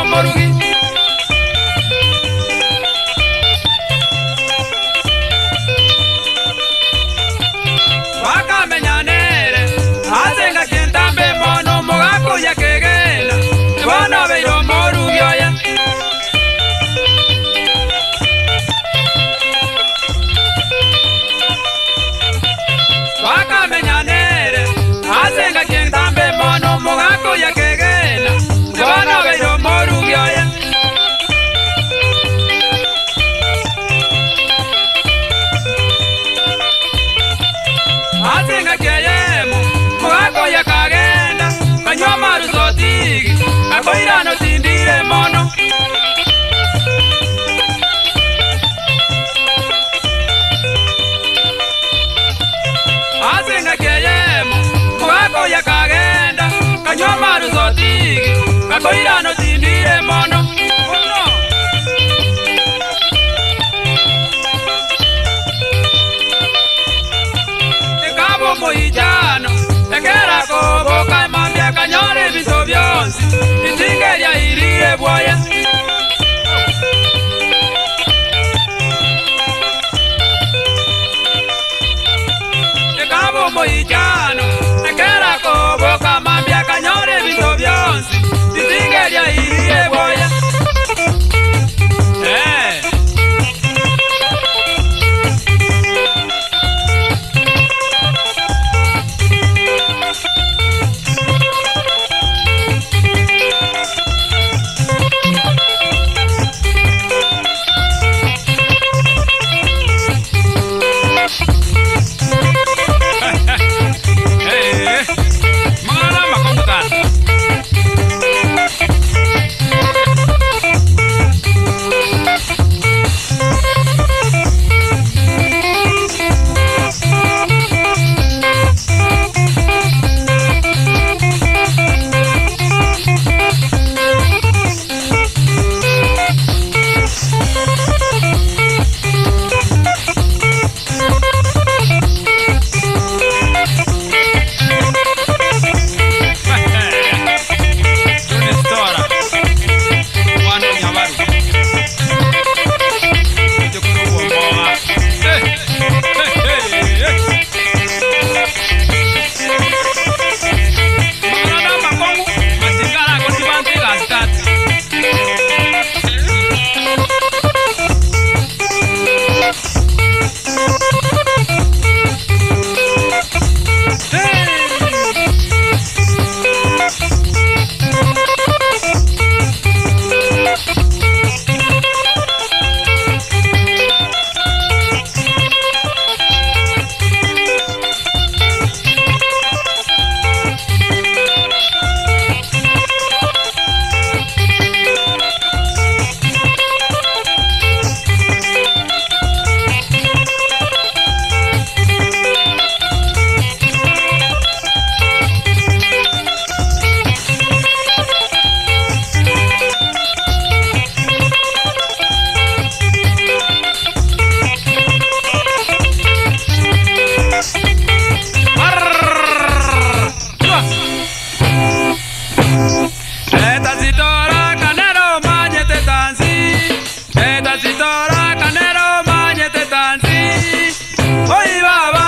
Biro Morugi. Waka menyanere, azenga kientambe mono mogako ya kegena. Wana Biro Morugi oya. Waka menyanere, azenga kientambe mono mogako ya kegena. Wana Biro Morugi oya. Azenga kiayemo, mogako ya kagenda. Kanywa maru zotigi, kakoira no tindire mono. Azenga kiayemo, mogako ya kagenda. Kanywa maru zotigi, kakoira no tindire mono. Ekabo moijano, ekera kobo kaimambia kanyore viso vyonsi. Itingeria irire bwaya. Ekabo moijano, ekera kobo kaimambia kanyore viso vyonsi. Itingeria irire bwaya. ¡Oye, baba!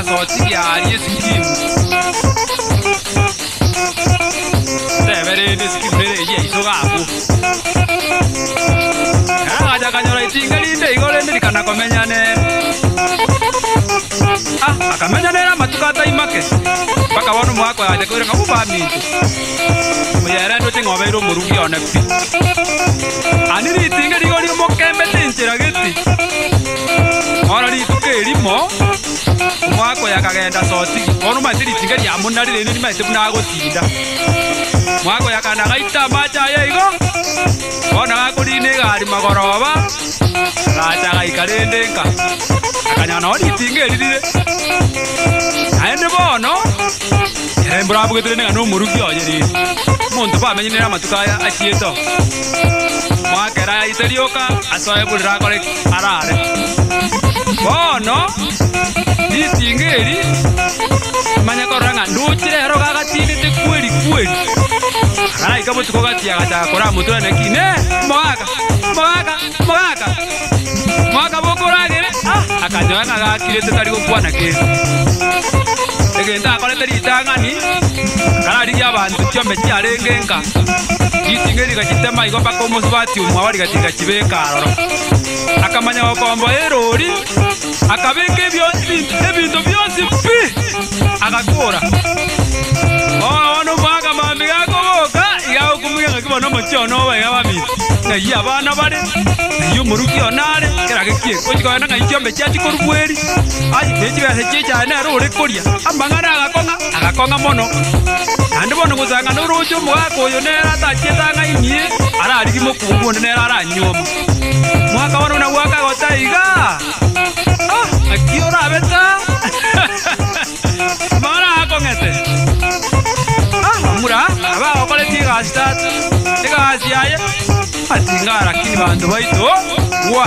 soti yari sikimu teberende sikimu ye isogabu aja kanyora itinga linde igore ndikana komenyane akamenyanera matukata imake paka wonu mwako aje kwira ngabuba mintu muyere ndo tingobeiro murugi one pi ani itinga ligori mokembe tinjira giti ora lituke limo mwako yakagenda soti wonu matiri itinga lya munari rene ni maite buna gotinda mwako yakana gaita macha yeigo ona gakurine gari magoroba gacha gaikarendenka akanyana ori itinga lirire aende bono mbura bugedere nga no murugi oyeri muntu bamenyera amatukaya achieto mwakera iterioka asoe bulira kore arare bono itingeri manya koranga nduchire hero gagatini te kweli kweli ara ikabo tukogatia gata kora mutura nakine mwaka bokoragere akanyanga gakirete tari gukwana ke egenda akorete ritangani karari y'abantu cyombe cyarengenka itingeri gakitema igo paka umusubati umwa wari gatinga kibekaroro akamanya bakombo erori akabenge ebintu byose pi agakora ono baga mami gakoboka igaho kumuga ngakibona mucyono we yabami nayi abana bare iyo murugi onare keragekie kujikana ngayicyombe cyagikorweri ayi tekibase cyane arore koria amangana agakonga mono andi bono guzanga n'urujo mwako yo nera tacyetanga imye arari gimo kubunde nera aranyoma mwaka wono na waka gotaiga akiora beta mara akongete mura aba okoleti gastat ega asiaye atingara kini bantu baito wa